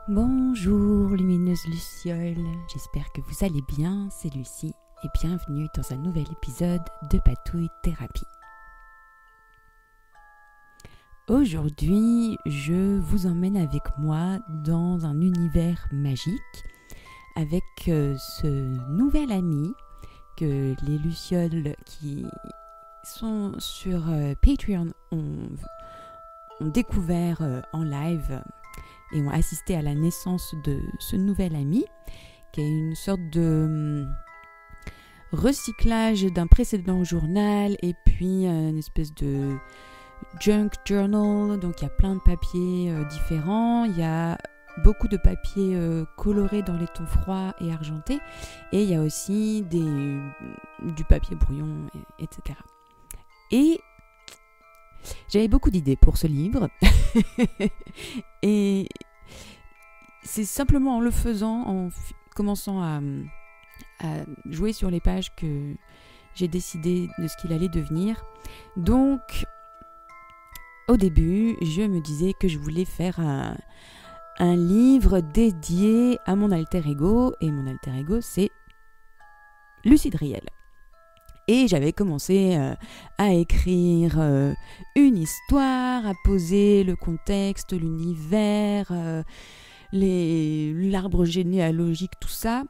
Bonjour lumineuse Luciole, j'espère que vous allez bien, c'est Lucie et bienvenue dans un nouvel épisode de Patouille Thérapie. Aujourd'hui, je vous emmène avec moi dans un univers magique avec ce nouvel ami que les Lucioles qui sont sur Patreon ont découvert en live et ont assisté à la naissance de ce nouvel ami, qui est une sorte de recyclage d'un précédent journal et puis une espèce de junk journal. Donc il y a plein de papiers différents, il y a beaucoup de papiers colorés dans les tons froids et argentés, et il y a aussi du papier brouillon, etc. Et j'avais beaucoup d'idées pour ce livre et c'est simplement en le faisant, en commençant à jouer sur les pages que j'ai décidé de ce qu'il allait devenir. Donc, au début, je me disais que je voulais faire un livre dédié à mon alter ego, et mon alter ego, c'est Lucie Driel. Et j'avais commencé à écrire une histoire, à poser le contexte, l'univers, l'arbre généalogique, tout ça.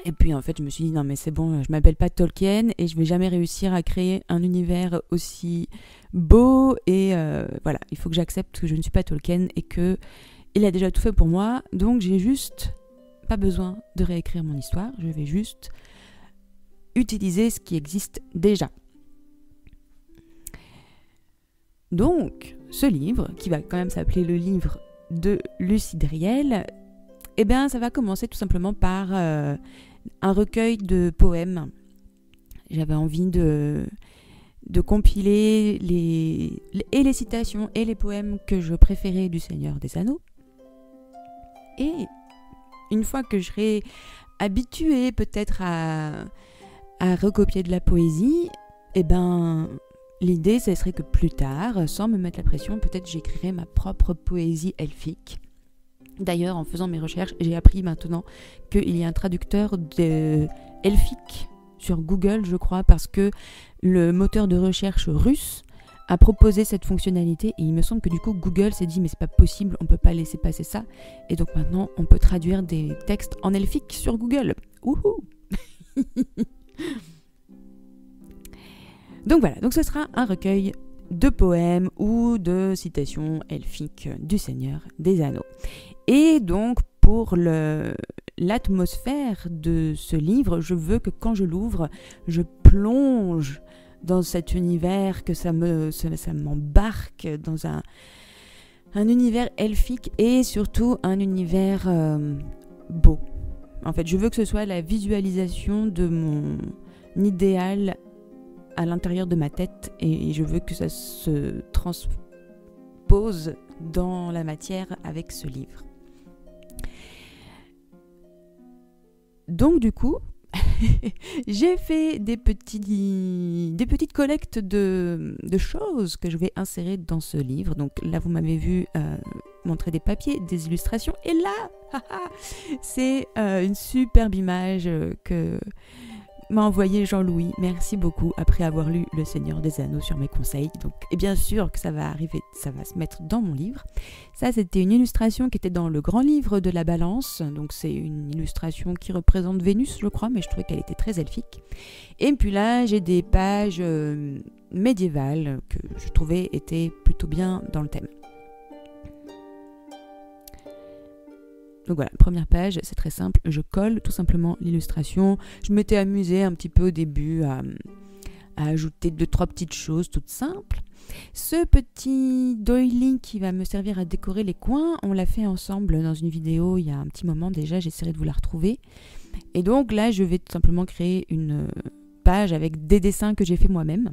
Et puis en fait, je me suis dit, non mais c'est bon, je m'appelle pas Tolkien et je vais jamais réussir à créer un univers aussi beau. Et voilà, il faut que j'accepte que je ne suis pas Tolkien et que il a déjà tout fait pour moi. Donc j'ai juste pas besoin de réécrire mon histoire, je vais juste utiliser ce qui existe déjà. Donc, ce livre, qui va quand même s'appeler le livre de Lucie Driel, eh bien, ça va commencer tout simplement par un recueil de poèmes. J'avais envie de compiler les citations et les poèmes que je préférais du Seigneur des Anneaux. Et une fois que je serai habituée peut-être à recopier de la poésie, eh ben, l'idée, ce serait que plus tard, sans me mettre la pression, peut-être j'écrirais ma propre poésie elfique. D'ailleurs, en faisant mes recherches, j'ai appris maintenant qu'il y a un traducteur elfique sur Google, je crois, parce que le moteur de recherche russe a proposé cette fonctionnalité et il me semble que du coup Google s'est dit mais c'est pas possible, on peut pas laisser passer ça, et donc maintenant on peut traduire des textes en elfique sur Google. Wouhou. Donc voilà, donc ce sera un recueil de poèmes ou de citations elfiques du Seigneur des Anneaux. Et donc pour l'atmosphère de ce livre, je veux que quand je l'ouvre, je plonge dans cet univers, que ça m'embarque dans un univers elfique et surtout un univers beau. En fait, je veux que ce soit la visualisation de mon idéal à l'intérieur de ma tête et je veux que ça se transpose dans la matière avec ce livre. Donc du coup, j'ai fait des petites collectes de choses que je vais insérer dans ce livre. Donc là, vous m'avez vu montrer des papiers, des illustrations. Et là, c'est une superbe image que m'a envoyé Jean-Louis. Merci beaucoup, après avoir lu Le Seigneur des Anneaux sur mes conseils. Donc, et bien sûr que ça va arriver, ça va se mettre dans mon livre. Ça, c'était une illustration qui était dans le grand livre de la Balance. Donc, c'est une illustration qui représente Vénus, je crois, mais je trouvais qu'elle était très elfique. Et puis là, j'ai des pages médiévales que je trouvais étaient plutôt bien dans le thème. Donc voilà, première page, c'est très simple, je colle tout simplement l'illustration. Je m'étais amusée un petit peu au début à ajouter 2-3 petites choses toutes simples. Ce petit doily qui va me servir à décorer les coins, on l'a fait ensemble dans une vidéo il y a un petit moment déjà, j'essaierai de vous la retrouver. Et donc là, je vais tout simplement créer une page avec des dessins que j'ai fait moi-même.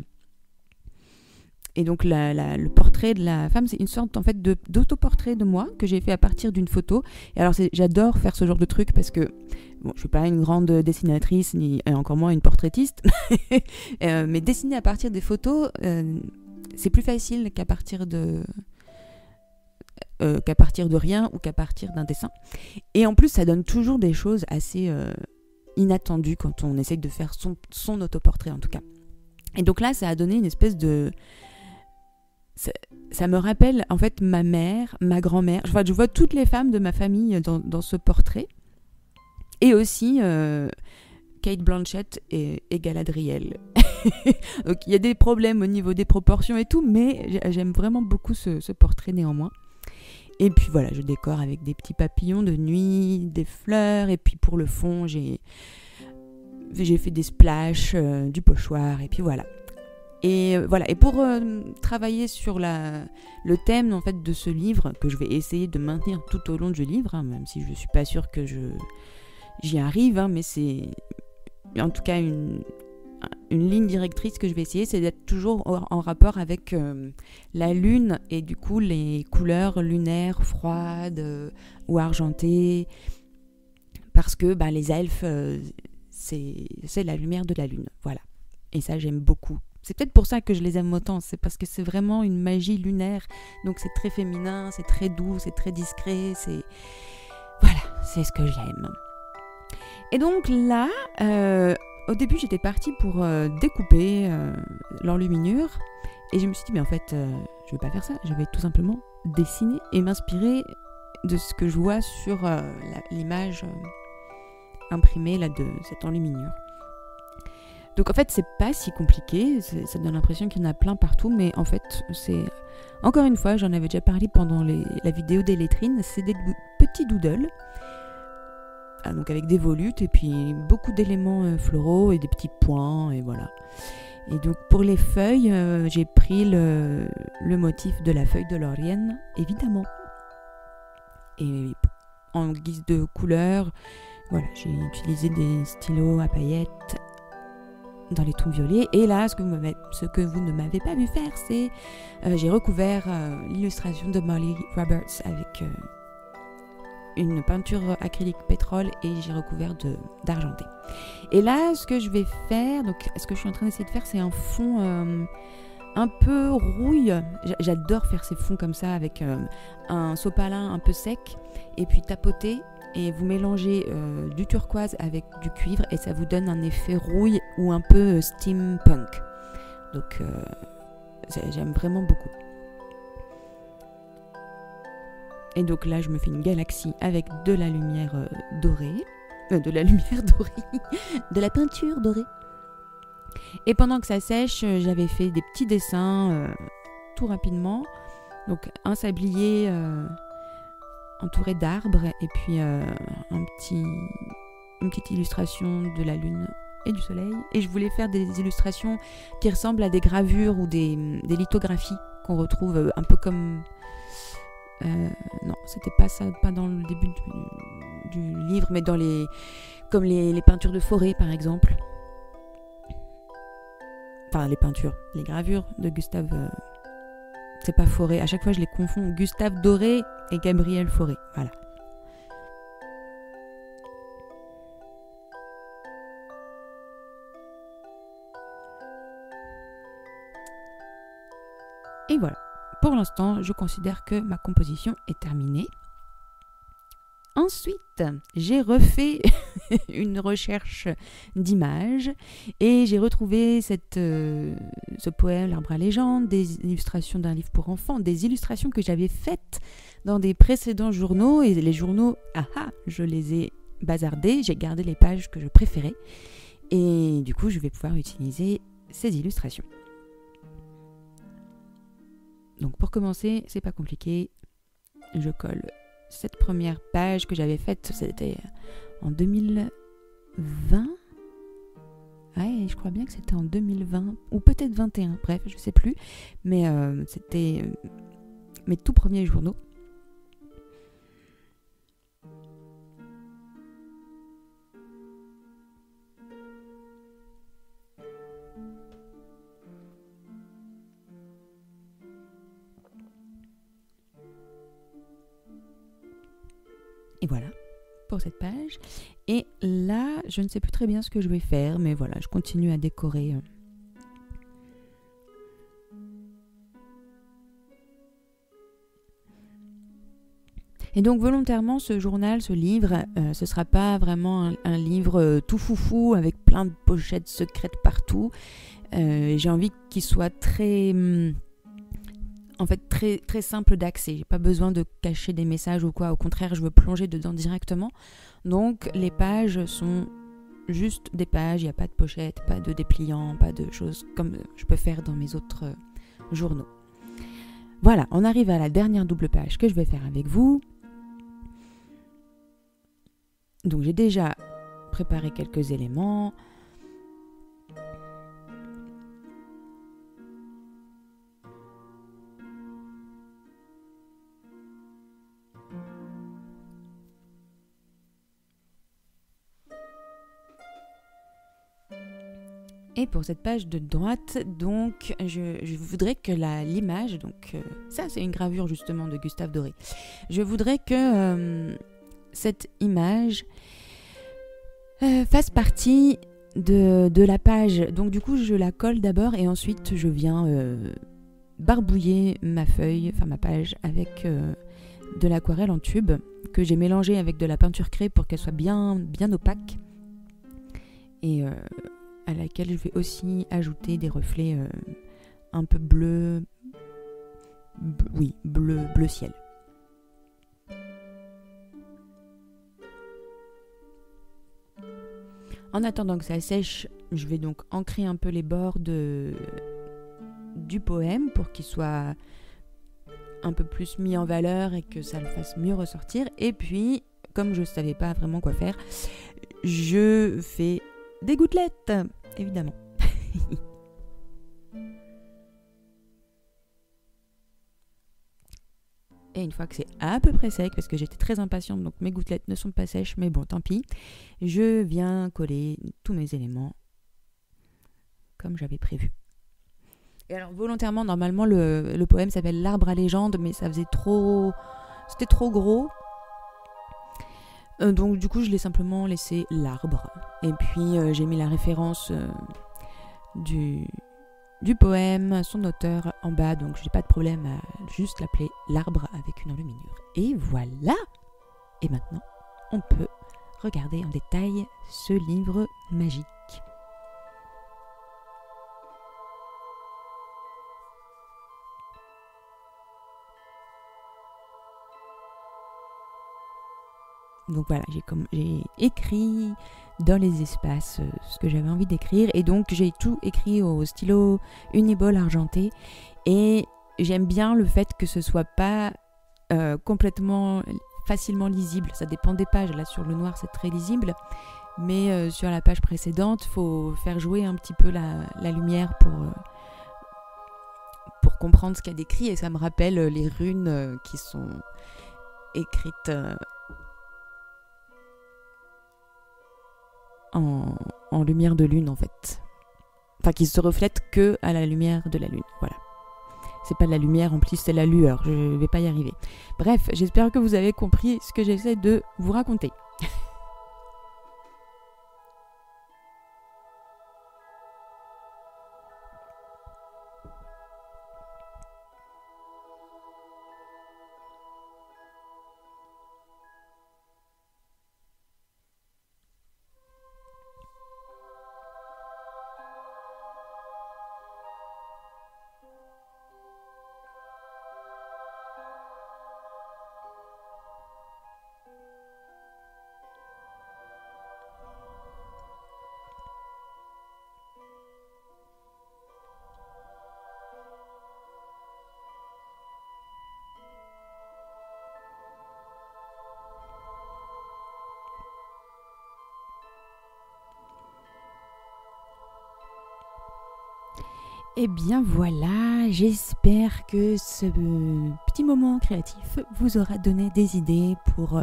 Et donc le portrait de la femme, c'est une sorte en fait d'autoportrait de moi que j'ai fait à partir d'une photo. Et alors j'adore faire ce genre de truc parce que bon, je suis pas une grande dessinatrice ni encore moins une portraitiste, mais dessiner à partir des photos, c'est plus facile qu'à partir qu'à partir de rien ou qu'à partir d'un dessin. Et en plus, ça donne toujours des choses assez inattendues quand on essaye de faire son autoportrait en tout cas. Et donc là, ça a donné une espèce de... Ça me rappelle en fait ma mère, ma grand-mère. Enfin, je vois toutes les femmes de ma famille dans ce portrait. Et aussi Cate Blanchett et Galadriel. Donc il y a des problèmes au niveau des proportions et tout, mais j'aime vraiment beaucoup ce portrait néanmoins. Et puis voilà, je décore avec des petits papillons de nuit, des fleurs, et puis pour le fond, j'ai fait des splashes, du pochoir, et puis voilà. Et voilà. Et pour travailler sur le thème en fait de ce livre, que je vais essayer de maintenir tout au long du livre, hein, même si je suis pas sûre que j'y arrive, hein, mais c'est en tout cas une ligne directrice que je vais essayer, c'est d'être toujours en rapport avec la lune et du coup les couleurs lunaires, froides ou argentées, parce que les elfes, c'est la lumière de la lune, voilà. Et ça, j'aime beaucoup. C'est peut-être pour ça que je les aime autant, c'est parce que c'est vraiment une magie lunaire, donc c'est très féminin, c'est très doux, c'est très discret, voilà, c'est ce que j'aime. Et donc là, au début j'étais partie pour découper l'enluminure, et je me suis dit mais en fait je vais pas faire ça, je vais tout simplement dessiner et m'inspirer de ce que je vois sur l'image imprimée là, de cette enluminure. Donc en fait c'est pas si compliqué, ça donne l'impression qu'il y en a plein partout, mais en fait c'est, encore une fois, j'en avais déjà parlé pendant la vidéo des lettrines, c'est des petits doodles, donc avec des volutes et puis beaucoup d'éléments floraux et des petits points, et voilà. Et donc pour les feuilles, j'ai pris le motif de la feuille de laurienne, évidemment, et en guise de couleur, voilà, j'ai utilisé des stylos à paillettes dans les tons violets. Et là, ce que vous ne m'avez pas vu faire, c'est j'ai recouvert l'illustration de Molly Roberts avec une peinture acrylique pétrole, et j'ai recouvert d'argenté. Et là, ce que je vais faire, donc ce que je suis en train d'essayer de faire, c'est un fond un peu rouille. J'adore faire ces fonds comme ça avec un sopalin un peu sec et puis tapoter. Et vous mélangez du turquoise avec du cuivre et ça vous donne un effet rouille ou un peu steampunk. Donc j'aime vraiment beaucoup. Et donc là je me fais une galaxie avec de la lumière dorée. De la peinture dorée. Et pendant que ça sèche, j'avais fait des petits dessins tout rapidement. Donc un sablier... entouré d'arbres, et puis une petite illustration de la lune et du soleil. Et je voulais faire des illustrations qui ressemblent à des gravures ou des lithographies qu'on retrouve un peu comme... non, c'était pas ça, pas dans le début du livre, mais comme les peintures de forêt par exemple. Enfin les gravures de Gustave... c'est pas Forêt, à chaque fois je les confonds. Gustave Doré et Gabriel Fauré, voilà. Et voilà, pour l'instant, je considère que ma composition est terminée. Ensuite, j'ai refait une recherche d'images et j'ai retrouvé ce poème, L'Arbre à légende, des illustrations d'un livre pour enfants, des illustrations que j'avais faites dans des précédents journaux, et les journaux, je les ai bazardés, j'ai gardé les pages que je préférais et du coup je vais pouvoir utiliser ces illustrations. Donc pour commencer, c'est pas compliqué, je colle cette première page que j'avais faite, c'était en 2020. Ouais, je crois bien que c'était en 2020 ou peut-être 21, bref, je sais plus, mais c'était mes tout premiers journaux. Et voilà, pour cette page. Et là, je ne sais plus très bien ce que je vais faire, mais voilà, je continue à décorer. Et donc volontairement, ce journal, ce livre, ce sera pas vraiment un livre tout foufou avec plein de pochettes secrètes partout. J'ai envie qu'il soit très très simple d'accès. J'ai pas besoin de cacher des messages ou quoi. Au contraire, je veux plonger dedans directement. Donc les pages sont juste des pages. Il n'y a pas de pochette, pas de dépliant, pas de choses comme je peux faire dans mes autres journaux. Voilà, on arrive à la dernière double page que je vais faire avec vous. Donc j'ai déjà préparé quelques éléments. Et pour cette page de droite, donc, je voudrais que l'image, donc ça c'est une gravure justement de Gustave Doré, je voudrais que cette image fasse partie de la page. Donc du coup je la colle d'abord et ensuite je viens barbouiller ma feuille, enfin ma page avec de l'aquarelle en tube que j'ai mélangé avec de la peinture craie pour qu'elle soit bien opaque. Et à laquelle je vais aussi ajouter des reflets un peu bleu ciel. En attendant que ça sèche, je vais donc ancrer un peu les bords du poème pour qu'il soit un peu plus mis en valeur et que ça le fasse mieux ressortir. Et puis, comme je ne savais pas vraiment quoi faire, je fais des gouttelettes, évidemment. Et une fois que c'est à peu près sec, parce que j'étais très impatiente, donc mes gouttelettes ne sont pas sèches, mais bon, tant pis, je viens coller tous mes éléments comme j'avais prévu. Et alors, volontairement, normalement, le poème s'appelle L'Arbre à légende, mais ça faisait c'était trop gros. Donc du coup je l'ai simplement laissé l'arbre et puis j'ai mis la référence du poème, son auteur en bas, donc j'ai pas de problème à juste l'appeler l'arbre avec une enluminure. Et voilà. Et maintenant on peut regarder en détail ce livre magique. Donc voilà, j'ai écrit dans les espaces ce que j'avais envie d'écrire. Et donc j'ai tout écrit au stylo Uniball argenté. Et j'aime bien le fait que ce soit pas complètement facilement lisible. Ça dépend des pages. Là sur le noir c'est très lisible. Mais sur la page précédente, il faut faire jouer un petit peu la lumière pour comprendre ce qu'il y a décrit. Et ça me rappelle les runes qui sont écrites... en lumière de lune en fait. Enfin qui se reflète que à la lumière de la lune. Voilà. C'est pas de la lumière, en plus c'est la lueur. Je vais pas y arriver. Bref, j'espère que vous avez compris ce que j'essaie de vous raconter. Et bien voilà, j'espère que ce petit moment créatif vous aura donné des idées pour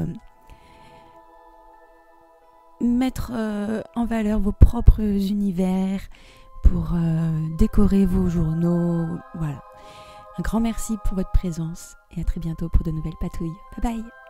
mettre en valeur vos propres univers, pour décorer vos journaux. Voilà. Un grand merci pour votre présence et à très bientôt pour de nouvelles patouilles. Bye bye!